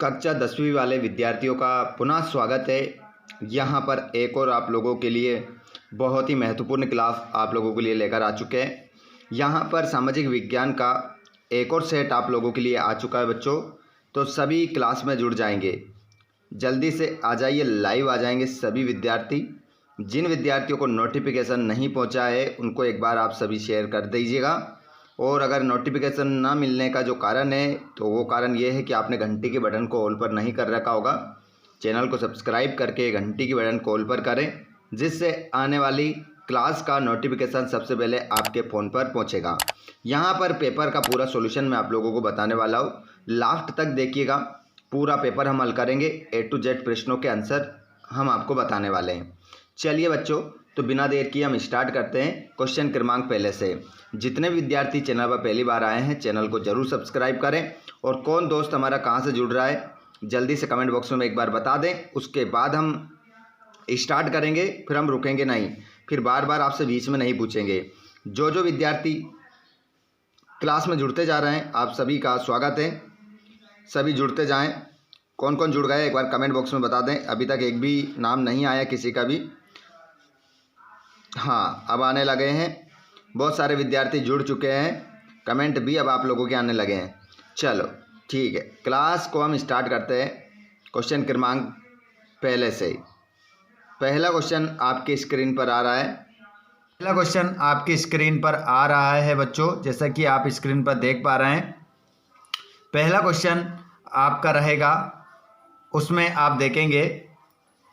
कक्षा 10वीं वाले विद्यार्थियों का पुनः स्वागत है। यहाँ पर एक और आप लोगों के लिए बहुत ही महत्वपूर्ण क्लास आप लोगों के लिए लेकर आ चुके हैं। यहाँ पर सामाजिक विज्ञान का एक और सेट आप लोगों के लिए आ चुका है बच्चों, तो सभी क्लास में जुड़ जाएंगे। जल्दी से आ जाइए, लाइव आ जाएंगे सभी विद्यार्थी। जिन विद्यार्थियों को नोटिफिकेशन नहीं पहुँचा है उनको एक बार आप सभी शेयर कर दीजिएगा। और अगर नोटिफिकेशन ना मिलने का जो कारण है तो वो कारण ये है कि आपने घंटी के बटन को ऑल पर नहीं कर रखा होगा। चैनल को सब्सक्राइब करके घंटी के बटन को ऑल पर करें, जिससे आने वाली क्लास का नोटिफिकेशन सबसे पहले आपके फ़ोन पर पहुंचेगा। यहाँ पर पेपर का पूरा सॉल्यूशन मैं आप लोगों को बताने वाला हूँ, लास्ट तक देखिएगा। पूरा पेपर हम हल करेंगे, A to Z प्रश्नों के आंसर हम आपको बताने वाले हैं। चलिए बच्चों, तो बिना देर किए हम स्टार्ट करते हैं क्वेश्चन क्रमांक पहले से। जितने विद्यार्थी चैनल पर पहली बार आए हैं चैनल को जरूर सब्सक्राइब करें, और कौन दोस्त हमारा कहां से जुड़ रहा है जल्दी से कमेंट बॉक्स में एक बार बता दें। उसके बाद हम स्टार्ट करेंगे, फिर हम रुकेंगे नहीं, फिर बार बार आपसे बीच में नहीं पूछेंगे। जो जो विद्यार्थी क्लास में जुड़ते जा रहे हैं आप सभी का स्वागत है, सभी जुड़ते जाएँ। कौन कौन जुड़ गए एक बार कमेंट बॉक्स में बता दें। अभी तक एक भी नाम नहीं आया किसी का भी। हाँ, अब आने लगे हैं, बहुत सारे विद्यार्थी जुड़ चुके हैं, कमेंट भी अब आप लोगों के आने लगे हैं। चलो ठीक है, क्लास को हम स्टार्ट करते हैं क्वेश्चन क्रमांक पहले से। पहला क्वेश्चन आपकी स्क्रीन पर आ रहा है। पहला क्वेश्चन आपकी स्क्रीन पर आ रहा है बच्चों, जैसा कि आप स्क्रीन पर देख पा रहे हैं। पहला क्वेश्चन आपका रहेगा, उसमें आप देखेंगे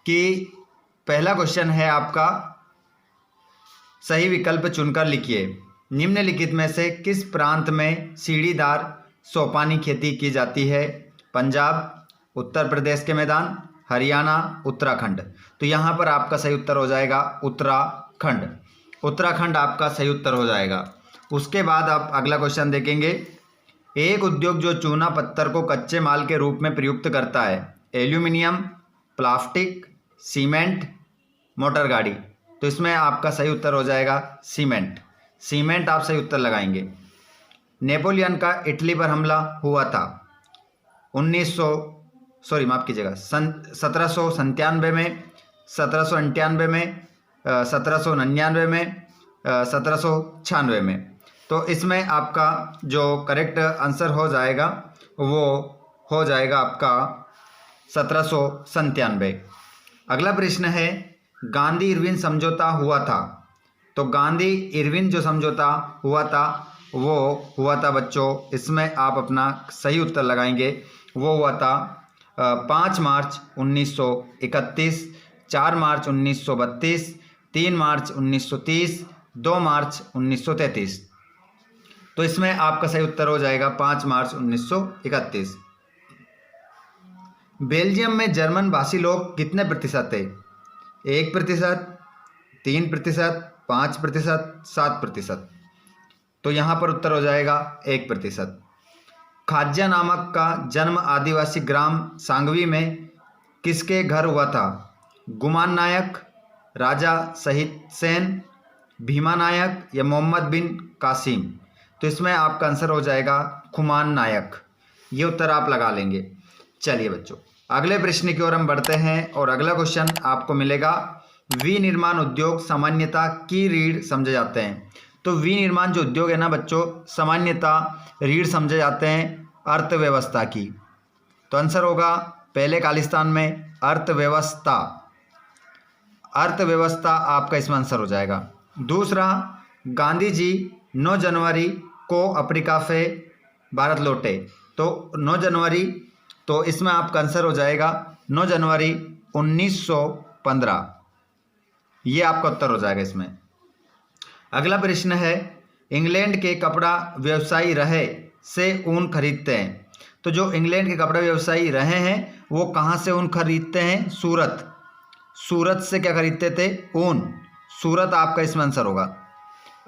कि पहला क्वेश्चन है आपका, सही विकल्प चुनकर लिखिए। निम्नलिखित में से किस प्रांत में सीढ़ीदार सोपानी खेती की जाती है? पंजाब, उत्तर प्रदेश के मैदान, हरियाणा, उत्तराखंड। तो यहाँ पर आपका सही उत्तर हो जाएगा उत्तराखंड। उत्तराखंड आपका सही उत्तर हो जाएगा। उसके बाद आप अगला क्वेश्चन देखेंगे। एक उद्योग जो चूना पत्थर को कच्चे माल के रूप में प्रयुक्त करता है, एल्यूमिनियम, प्लास्टिक, सीमेंट, मोटर गाड़ी। तो इसमें आपका सही उत्तर हो जाएगा सीमेंट। सीमेंट आप सही उत्तर लगाएंगे। नेपोलियन का इटली पर हमला हुआ था 1797 में, 1798 में, 1799 में, 1796 में। तो इसमें आपका जो करेक्ट आंसर हो जाएगा वो हो जाएगा आपका 1797। अगला प्रश्न है, गांधी इरविन समझौता हुआ था। तो गांधी इरविन जो समझौता हुआ था वो हुआ था बच्चों, इसमें आप अपना सही उत्तर लगाएंगे। वो हुआ था 5 मार्च 1931, 4 मार्च 1932, 3 मार्च 1930, 2 मार्च 1933। तो इसमें आपका सही उत्तर हो जाएगा 5 मार्च 1931। बेल्जियम में जर्मन भाषी लोग कितने प्रतिशत थे? 1%, 3%, 5%, 7%। तो यहाँ पर उत्तर हो जाएगा 1%। खाज्या नामक का जन्म आदिवासी ग्राम सांगवी में किसके घर हुआ था? गुमान नायक, राजा शहीद सेन, भीमा नायक या मोहम्मद बिन कासिम। तो इसमें आपका आंसर हो जाएगा खुमान नायक। ये उत्तर आप लगा लेंगे। चलिए बच्चों, अगले प्रश्न की ओर हम बढ़ते हैं, और अगला क्वेश्चन आपको मिलेगा, विनिर्माण उद्योग सामान्यतः की रीढ़ समझे जाते हैं। तो विनिर्माण जो उद्योग है ना बच्चों, सामान्यतः रीढ़ समझे जाते हैं अर्थव्यवस्था की। तो आंसर होगा पहले खालिस्तान में अर्थव्यवस्था। अर्थव्यवस्था आपका इसमें आंसर हो जाएगा। दूसरा, गांधी जी 9 जनवरी को अफ्रीका से भारत लौटे। तो 9 जनवरी, तो इसमें आपका आंसर हो जाएगा 9 जनवरी 1915। ये आपका उत्तर हो जाएगा इसमें। अगला प्रश्न है, इंग्लैंड के कपड़ा व्यवसायी रहे से ऊन खरीदते हैं। तो जो इंग्लैंड के कपड़ा व्यवसायी रहे हैं वो कहाँ से ऊन खरीदते हैं? सूरत। सूरत से क्या खरीदते थे? ऊन। सूरत आपका इसमें आंसर होगा।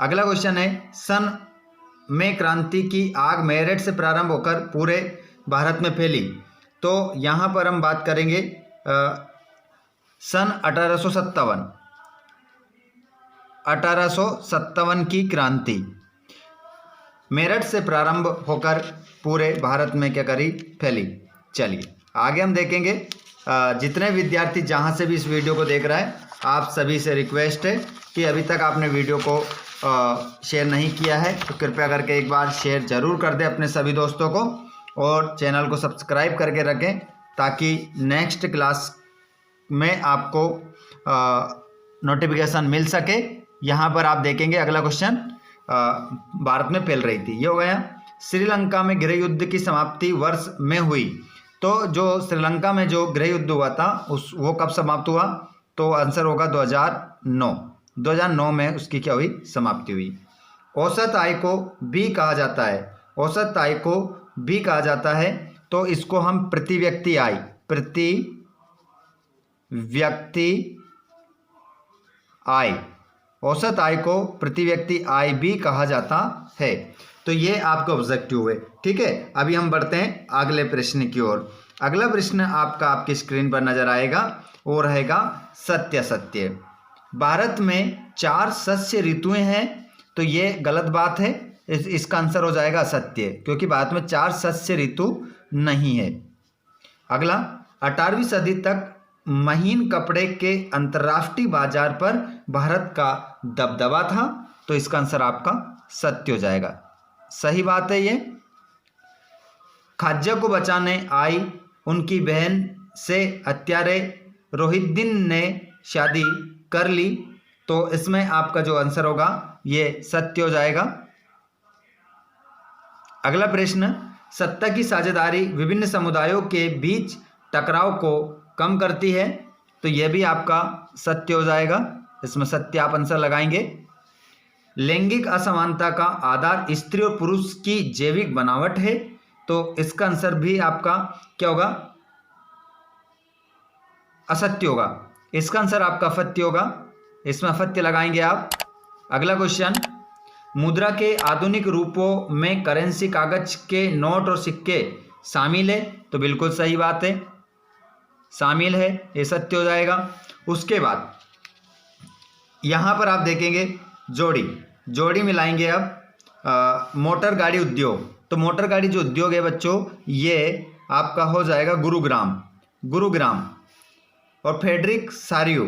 अगला क्वेश्चन है, सन में क्रांति की आग मेरठ से प्रारंभ होकर पूरे भारत में फैली। तो यहाँ पर हम बात करेंगे सन 1857 की क्रांति मेरठ से प्रारंभ होकर पूरे भारत में क्या करी? फैली। चलिए आगे हम देखेंगे। जितने विद्यार्थी जहाँ से भी इस वीडियो को देख रहे हैं, आप सभी से रिक्वेस्ट है कि अभी तक आपने वीडियो को शेयर नहीं किया है तो कृपया करके एक बार शेयर ज़रूर कर दें अपने सभी दोस्तों को, और चैनल को सब्सक्राइब करके रखें ताकि नेक्स्ट क्लास में आपको नोटिफिकेशन मिल सके। यहाँ पर आप देखेंगे अगला क्वेश्चन भारत में फैल रही थी, ये हो गया। श्रीलंका में गृह युद्ध की समाप्ति वर्ष में हुई। तो जो श्रीलंका में जो गृह युद्ध हुआ था वो कब समाप्त हुआ? तो आंसर होगा 2009 में उसकी क्या हुई? समाप्ति हुई। औसत आय को भी कहा जाता है, औसत आय को भी कहा जाता है, तो इसको हम प्रति व्यक्ति आय, प्रति व्यक्ति आय, औसत आय को प्रति व्यक्ति आय भी कहा जाता है। तो ये आपका ऑब्जेक्टिव हुए। ठीक है, अभी हम बढ़ते हैं अगले प्रश्न की ओर। अगला प्रश्न आपकी स्क्रीन पर नजर आएगा वो रहेगा सत्य असत्य। भारत में 4 शस्य ऋतुएं हैं, तो ये गलत बात है। इसका आंसर हो जाएगा असत्य, क्योंकि भारत में 4 शस्य ऋतु नहीं है। अगला, 18वीं सदी तक महीन कपड़े के अंतर्राष्ट्रीय बाजार पर भारत का दबदबा था, तो इसका आंसर आपका सत्य हो जाएगा। सही बात है ये। खाज्जा को बचाने आई उनकी बहन से हत्यारे रोहिद्दीन ने शादी कर ली, तो इसमें आपका जो आंसर होगा ये सत्य हो जाएगा। अगला प्रश्न, सत्ता की साझेदारी विभिन्न समुदायों के बीच टकराव को कम करती है, तो यह भी आपका सत्य हो जाएगा। इसमें सत्य आप आंसर लगाएंगे। लैंगिक असमानता का आधार स्त्री और पुरुष की जैविक बनावट है, तो इसका आंसर भी आपका क्या होगा? असत्य होगा। इसका आंसर आपका असत्य होगा, इसमें असत्य लगाएंगे आप। अगला क्वेश्चन, मुद्रा के आधुनिक रूपों में करेंसी कागज के नोट और सिक्के शामिल है, तो बिल्कुल सही बात है, शामिल है, ये सत्य हो जाएगा। उसके बाद यहाँ पर आप देखेंगे जोड़ी मिलाएंगे अब। मोटर गाड़ी उद्योग, तो मोटर गाड़ी जो उद्योग है बच्चों, ये आपका हो जाएगा गुरुग्राम। और फेडरिक सारियू,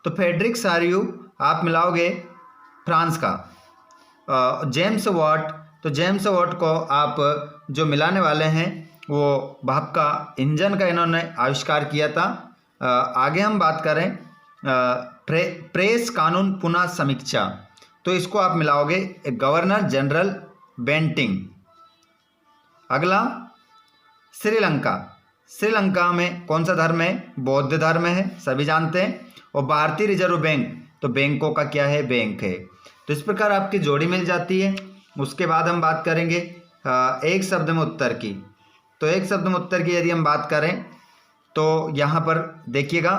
तो फेडरिक सारियू आप मिलाओगे फ्रांस का। जेम्स वाट, तो जेम्स वाट को आप जो मिलाने वाले हैं वो भाप का इंजन का इन्होंने आविष्कार किया था। आगे हम बात करें प्रेस कानून पुनः समीक्षा, तो इसको आप मिलाओगे गवर्नर जनरल बेंटिंग। अगला, श्रीलंका में कौन सा धर्म है? बौद्ध धर्म है, सभी जानते हैं। और भारतीय रिजर्व बैंक, तो बैंकों का क्या है? बैंक है। तो इस प्रकार आपकी जोड़ी मिल जाती है। उसके बाद हम बात करेंगे एक शब्द में उत्तर की। तो एक शब्द में उत्तर की यदि हम बात करें तो यहाँ पर देखिएगा,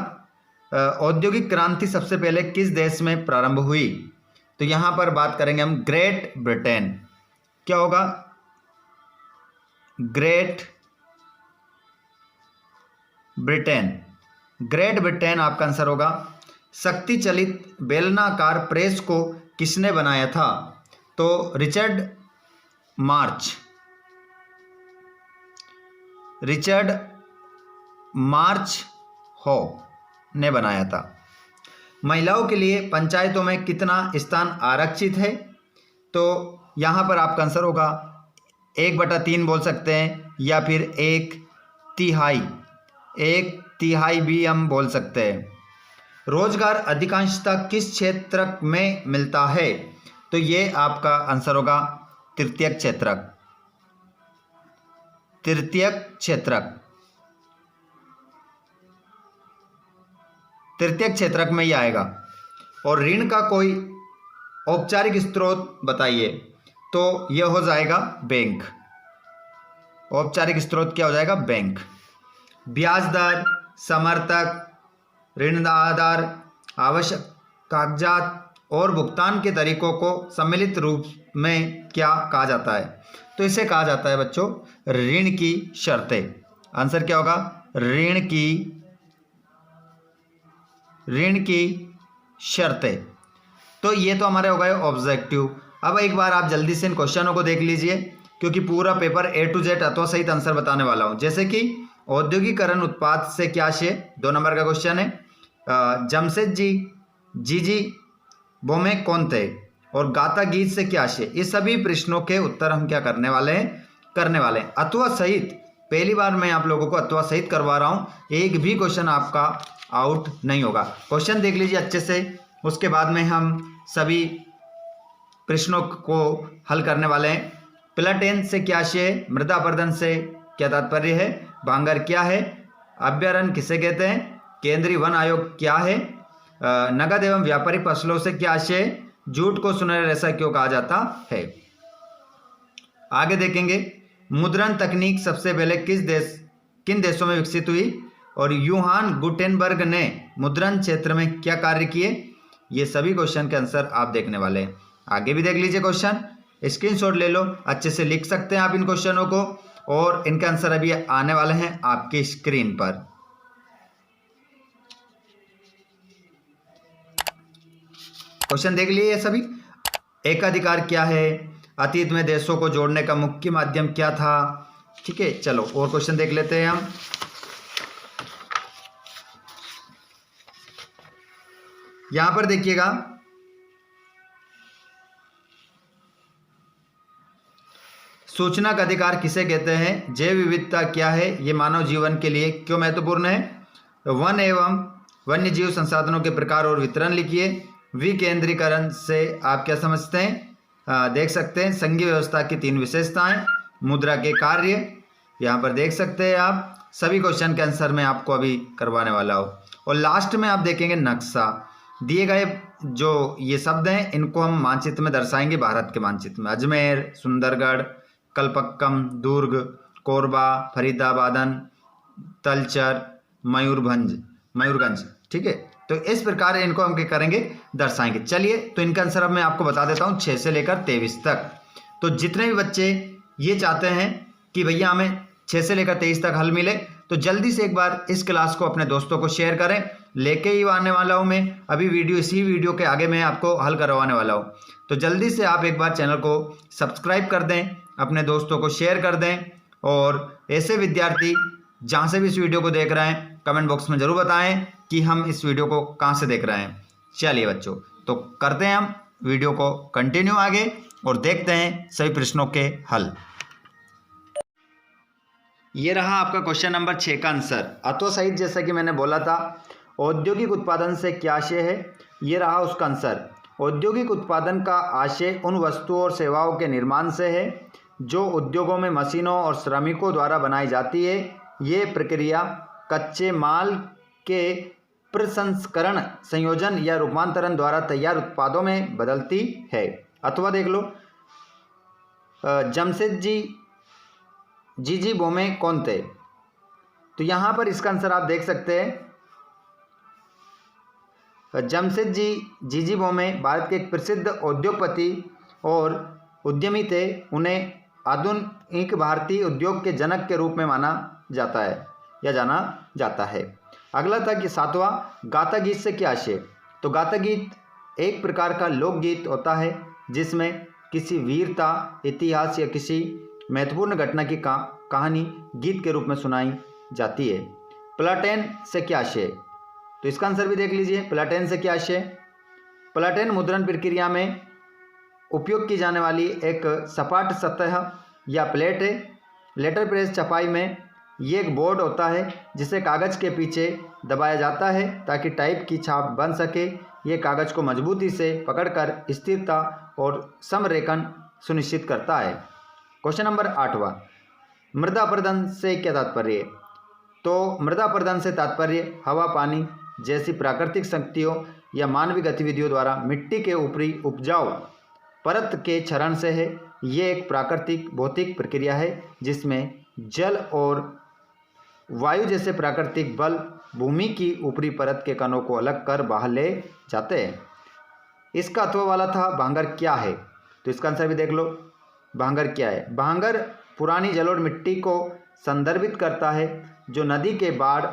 औद्योगिक क्रांति सबसे पहले किस देश में प्रारंभ हुई? तो यहाँ पर बात करेंगे हम ग्रेट ब्रिटेन। क्या होगा? ग्रेट ब्रिटेन आपका आंसर होगा। शक्ति चलित बेलनाकार प्रेस को किसने बनाया था? तो रिचर्ड मार्च हो ने बनाया था। महिलाओं के लिए पंचायतों में कितना स्थान आरक्षित है? तो यहाँ पर आपका आंसर होगा 1/3 बोल सकते हैं, या फिर 1/3 भी हम बोल सकते हैं। रोजगार अधिकांशतः किस क्षेत्र में मिलता है? तो ये आपका आंसर होगा तृतीयक क्षेत्रक में ही आएगा। और ऋण का कोई औपचारिक स्रोत बताइए, तो यह हो जाएगा बैंक। औपचारिक स्रोत क्या हो जाएगा? बैंक। ब्याज दर, समर्थक, ऋण आधार, आवश्यक कागजात और भुगतान के तरीकों को सम्मिलित रूप में क्या कहा जाता है? तो इसे कहा जाता है बच्चों ऋण की शर्तें। आंसर क्या होगा? ऋण की शर्तें। तो ये तो हमारे हो गए ऑब्जेक्टिव। अब एक बार आप जल्दी से इन क्वेश्चनों को देख लीजिए, क्योंकि पूरा पेपर A to Z अथवा सहित आंसर बताने वाला हूँ। जैसे कि औद्योगिकरण उत्पाद से क्या आशय? 2 नंबर का क्वेश्चन है। जमशेदजी जीजी बोमे कौन थे? और गाथा गीत से क्या आशय? इस सभी प्रश्नों के उत्तर हम क्या करने वाले हैं? अथवा सहित। पहली बार मैं आप लोगों को अथवा सहित करवा रहा हूं, एक भी क्वेश्चन आपका आउट नहीं होगा। क्वेश्चन देख लीजिए अच्छे से, उसके बाद में हम सभी प्रश्नों को हल करने वाले हैं। प्लाटेन से क्या आशय है? मृदा अपरदन से क्या तात्पर्य है? भांगर क्या है? अभ्यारण्य किसे कहते हैं? केंद्रीय वन आयोग क्या है? नगद एवं व्यापारिक फसलों से क्या आशय है? जूट को सुनहरा रेशा क्यों कहा जाता है? आगे देखेंगे, मुद्रण तकनीक सबसे पहले किन देशों में विकसित हुई? और यूहान गुटेनबर्ग ने मुद्रण क्षेत्र में क्या कार्य किए? ये सभी क्वेश्चन के आंसर आप देखने वाले हैं। आगे भी देख लीजिए क्वेश्चन, स्क्रीनशॉट ले लो, अच्छे से लिख सकते हैं आप इन क्वेश्चनों को, और इनके आंसर अभी आने वाले हैं आपकी स्क्रीन पर। क्वेश्चन देख लिए सभी। एकाधिकार क्या है? अतीत में देशों को जोड़ने का मुख्य माध्यम क्या था? ठीक है, चलो और क्वेश्चन देख लेते हैं हम। यहां पर देखिएगा, सूचना का अधिकार किसे कहते हैं? जैव विविधता क्या है? ये मानव जीवन के लिए क्यों महत्वपूर्ण है? वन एवं वन्य जीव संसाधनों के प्रकार और वितरण लिखिए। विकेंद्रीकरण से आप क्या समझते हैं? देख सकते हैं संघीय व्यवस्था की 3 विशेषताएं, मुद्रा के कार्य, यहाँ पर देख सकते हैं आप। सभी क्वेश्चन के आंसर मैं आपको अभी करवाने वाला हूँ। और लास्ट में आप देखेंगे नक्शा। दिए गए जो ये शब्द हैं इनको हम मानचित्र में दर्शाएंगे, भारत के मानचित्र में। अजमेर, सुंदरगढ़, कलपक्कम, दुर्ग, कोरबा, फरीदाबादन, तलचर, मयूरगंज। ठीक है, तो इस प्रकार इनको हम क्या करेंगे? दर्शाएंगे। चलिए, तो इनका आंसर अब मैं आपको बता देता हूँ 6 से लेकर 23 तक। तो जितने भी बच्चे ये चाहते हैं कि भैया हमें 6 से लेकर 23 तक हल मिले, तो जल्दी से एक बार इस क्लास को अपने दोस्तों को शेयर करें। लेके ही आने वाला हूँ मैं अभी वीडियो, इसी वीडियो के आगे मैं आपको हल करवाने वाला हूँ। तो जल्दी से आप एक बार चैनल को सब्सक्राइब कर दें, अपने दोस्तों को शेयर कर दें, और ऐसे विद्यार्थी जहाँ से भी इस वीडियो को देख रहे हैं कमेंट बॉक्स में ज़रूर बताएं कि हम इस वीडियो को कहाँ से देख रहे हैं। चलिए बच्चों, तो करते हैं हम वीडियो को कंटिन्यू आगे और देखते हैं सभी प्रश्नों के हल। ये रहा आपका क्वेश्चन नंबर 6 का आंसर। अथवा सहित, जैसा कि मैंने बोला था, औद्योगिक उत्पादन से क्या आशय है? ये रहा उसका आंसर। औद्योगिक उत्पादन का आशय उन वस्तुओं और सेवाओं के निर्माण से है जो उद्योगों में मशीनों और श्रमिकों द्वारा बनाई जाती है। ये प्रक्रिया कच्चे माल के प्रसंस्करण, संयोजन या रूपांतरण द्वारा तैयार उत्पादों में बदलती है। अथवा देख लो, जमशेदजी जीजी बोमे कौन थे? तो यहाँ पर इसका आंसर आप देख सकते हैं। जमशेदजी जीजी बोमे भारत के एक प्रसिद्ध उद्योगपति और उद्यमी थे। उन्हें आधुनिक भारतीय उद्योग के जनक के रूप में माना जाता है या जाना जाता है। अगला था कि 7वां, गाथा गीत से क्या आशय? तो गाथा गीत एक प्रकार का लोकगीत होता है जिसमें किसी वीरता, इतिहास या किसी महत्वपूर्ण घटना की कहानी गीत के रूप में सुनाई जाती है। प्लाटेन से क्या आशय? तो इसका आंसर भी देख लीजिए, प्लाटेन से क्या आशय? प्लाटेन मुद्रण प्रक्रिया में उपयोग की जाने वाली एक सपाट सतह या प्लेट है। लेटर प्रेस छपाई में ये एक बोर्ड होता है जिसे कागज़ के पीछे दबाया जाता है ताकि टाइप की छाप बन सके। ये कागज़ को मजबूती से पकड़कर स्थिरता और समरेखन सुनिश्चित करता है। क्वेश्चन नंबर 8वां, मृदा अपरदन से क्या तात्पर्य है? तो मृदा अपरदन से तात्पर्य हवा, पानी जैसी प्राकृतिक शक्तियों या मानवीय गतिविधियों द्वारा मिट्टी के ऊपरी उपजाऊ परत के क्षरण से है। ये एक प्राकृतिक भौतिक प्रक्रिया है जिसमें जल और वायु जैसे प्राकृतिक बल भूमि की ऊपरी परत के कणों को अलग कर बाहर ले जाते हैं। इसका अथवा वाला था भांगर क्या है? तो इसका आंसर भी देख लो, भांगर क्या है? भांगर पुरानी जलोढ़ मिट्टी को संदर्भित करता है जो नदी के बाढ़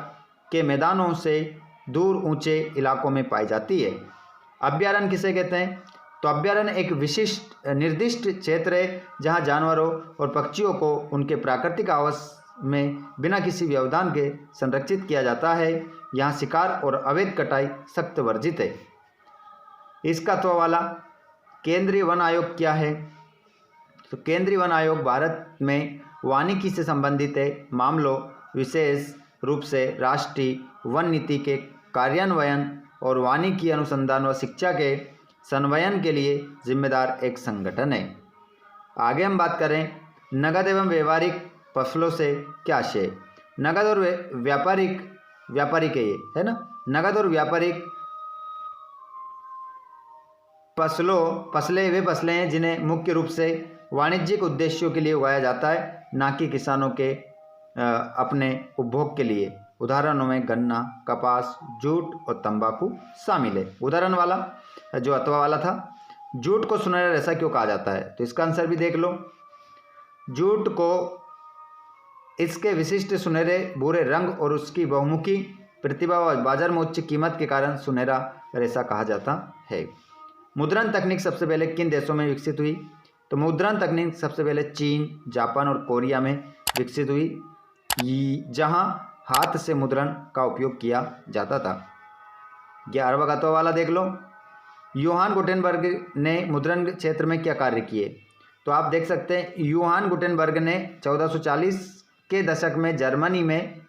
के मैदानों से दूर ऊंचे इलाकों में पाई जाती है। अभ्यारण्य किसे कहते हैं? तो अभ्यारण्य एक विशिष्ट निर्दिष्ट क्षेत्र है जहां जानवरों और पक्षियों को उनके प्राकृतिक आवास में बिना किसी व्यवधान के संरक्षित किया जाता है। यहाँ शिकार और अवैध कटाई सख्त वर्जित है। इसका तो वाला केंद्रीय वन आयोग क्या है? तो केंद्रीय वन आयोग भारत में वानिकी से संबंधित है मामलों, विशेष रूप से राष्ट्रीय वन नीति के कार्यान्वयन और वानिकी अनुसंधान व शिक्षा के समन्वयन के लिए जिम्मेदार एक संगठन है। आगे हम बात करें नगद एवं व्यवहारिक फसलों से क्या आशय? नगद और व्यापारिक है ना। नगद और व्यापारिक फसलें वे फसलें हैं जिन्हें मुख्य रूप से वाणिज्यिक उद्देश्यों के लिए उगाया जाता है, ना कि किसानों के अपने उपभोग के लिए। उदाहरणों में गन्ना, कपास, जूट और तंबाकू शामिल है। उदाहरण वाला जो अथवा वाला था, जूट को सुनहरा रेशा क्यों कहा जाता है? तो इसका आंसर भी देख लो। जूट को इसके विशिष्ट सुनहरे भूरे रंग और उसकी बहुमुखी प्रतिभा व बाजार में उच्च कीमत के कारण सुनहरा रेशा कहा जाता है। मुद्रण तकनीक सबसे पहले किन देशों में विकसित हुई? तो मुद्रण तकनीक सबसे पहले चीन, जापान और कोरिया में विकसित हुई, जहां हाथ से मुद्रण का उपयोग किया जाता था। 11वां गतवा वाला देख लो। योहान गुटेनबर्ग ने मुद्रण क्षेत्र में क्या कार्य किए? तो आप देख सकते हैं योहान गुटेनबर्ग ने 1440 के दशक में जर्मनी में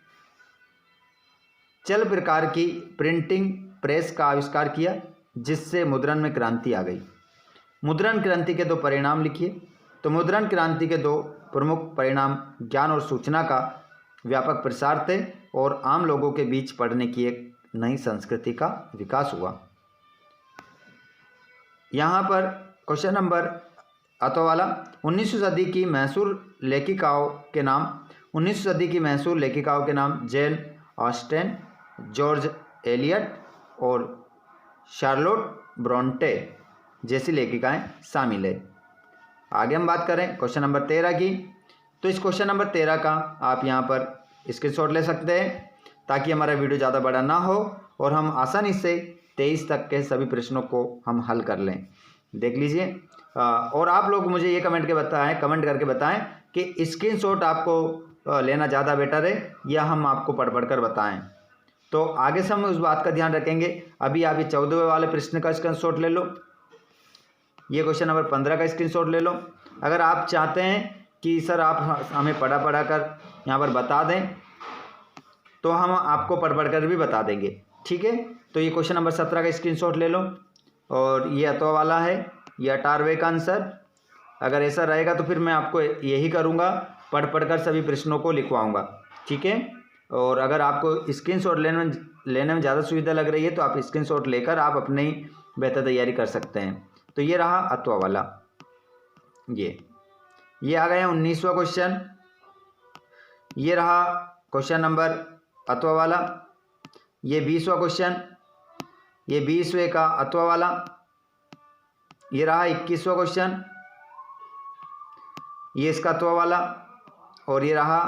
चल प्रकार की प्रिंटिंग प्रेस का आविष्कार किया, जिससे मुद्रण में क्रांति आ गई। मुद्रण क्रांति के दो परिणाम लिखिए। तो मुद्रण क्रांति के दो प्रमुख परिणाम ज्ञान और सूचना का व्यापक प्रसार थे और आम लोगों के बीच पढ़ने की एक नई संस्कृति का विकास हुआ। यहाँ पर क्वेश्चन नंबर अतो वाला 19वीं सदी की मशहूर लेखिकाओं के नाम। 19वीं सदी की मशहूर लेखिकाओं के नाम जेन ऑस्टेन, जॉर्ज एलियट और शार्लोट ब्रोंटे जैसी लेखिकाएं शामिल है। आगे हम बात करें क्वेश्चन नंबर 13 की। तो इस क्वेश्चन नंबर 13 का आप यहाँ पर स्क्रीनशॉट ले सकते हैं ताकि हमारा वीडियो ज़्यादा बड़ा ना हो और हम आसानी से 23 तक के सभी प्रश्नों को हम हल कर लें। देख लीजिए और आप लोग मुझे ये कमेंट करके बताएं कि स्क्रीनशॉट आपको लेना ज़्यादा बेटर है या हम आपको पढ़ कर बताएं। तो आगे से हम उस बात का ध्यान रखेंगे। अभी आप ये 14वें वाले प्रश्न का स्क्रीनशॉट ले लो, ये क्वेश्चन नंबर 15 का स्क्रीनशॉट ले लो। अगर आप चाहते हैं कि सर आप हमें पढ़ा कर यहाँ पर बता दें तो हम आपको पढ़ कर भी बता देंगे, ठीक है। तो ये क्वेश्चन नंबर 17 का स्क्रीनशॉट ले लो और ये अतो वाला है, ये 18वें का आंसर। अगर ऐसा रहेगा तो फिर मैं आपको यही करूँगा, पढ़ कर सभी प्रश्नों को लिखवाऊँगा, ठीक है। और अगर आपको स्क्रीनशॉट लेने में ज़्यादा सुविधा लग रही है तो आप स्क्रीनशॉट लेकर आप अपनी बेहतर तैयारी कर सकते हैं। तो ये रहा अथवा वाला, ये आ गया 19वां क्वेश्चन। ये रहा क्वेश्चन नंबर अथवा वाला। ये 20वां क्वेश्चन, ये 20वें का अथवा वाला। ये रहा 21वां क्वेश्चन, ये इसका अथवा वाला। और ये रहा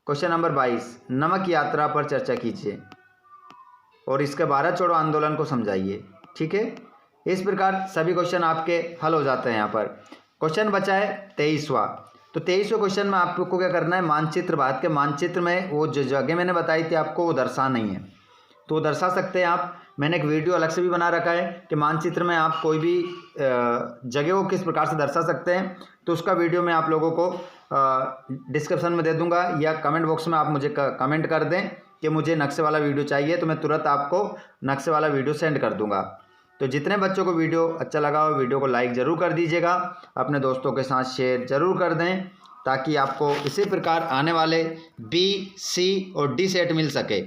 क्वेश्चन नंबर 22, नमक यात्रा पर चर्चा कीजिए और इसके भारत छोड़ो आंदोलन को समझाइए, ठीक है। इस प्रकार सभी क्वेश्चन आपके हल हो जाते हैं। यहाँ पर क्वेश्चन बचा है 23वां। तो 23वें क्वेश्चन में आपको क्या करना है, मानचित्र, भारत के मानचित्र में वो जो जगह मैंने बताई थी आपको वो दर्शा नहीं है तो वो दर्शा सकते हैं आप। मैंने एक वीडियो अलग से भी बना रखा है कि मानचित्र में आप कोई भी जगह को किस प्रकार से दर्शा सकते हैं, तो उसका वीडियो मैं आप लोगों को डिस्क्रिप्शन में दे दूंगा या कमेंट बॉक्स में आप मुझे कमेंट कर दें कि मुझे नक्शे वाला वीडियो चाहिए, तो मैं तुरंत आपको नक्शे वाला वीडियो सेंड कर दूंगा। तो जितने बच्चों को वीडियो अच्छा लगा हो वीडियो को लाइक ज़रूर कर दीजिएगा, अपने दोस्तों के साथ शेयर ज़रूर कर दें ताकि आपको इसी प्रकार आने वाले बी, सी और डी सेट मिल सके।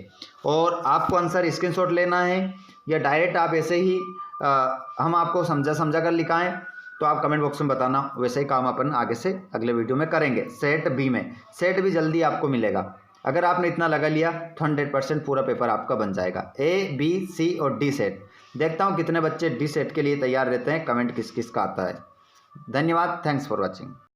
और आपको आंसर स्क्रीनशॉट लेना है या डायरेक्ट आप ऐसे ही हम आपको समझा कर लिखाएं तो आप कमेंट बॉक्स में बताना, वैसे ही काम अपन आगे से अगले वीडियो में करेंगे। सेट बी में सेट भी जल्दी आपको मिलेगा। अगर आपने इतना लगा लिया तो 100% पूरा पेपर आपका बन जाएगा, ए, बी, सी और डी सेट। देखता हूँ कितने बच्चे डी सेट के लिए तैयार रहते हैं, कमेंट किस किस का आता है। धन्यवाद, थैंक्स फॉर वॉचिंग।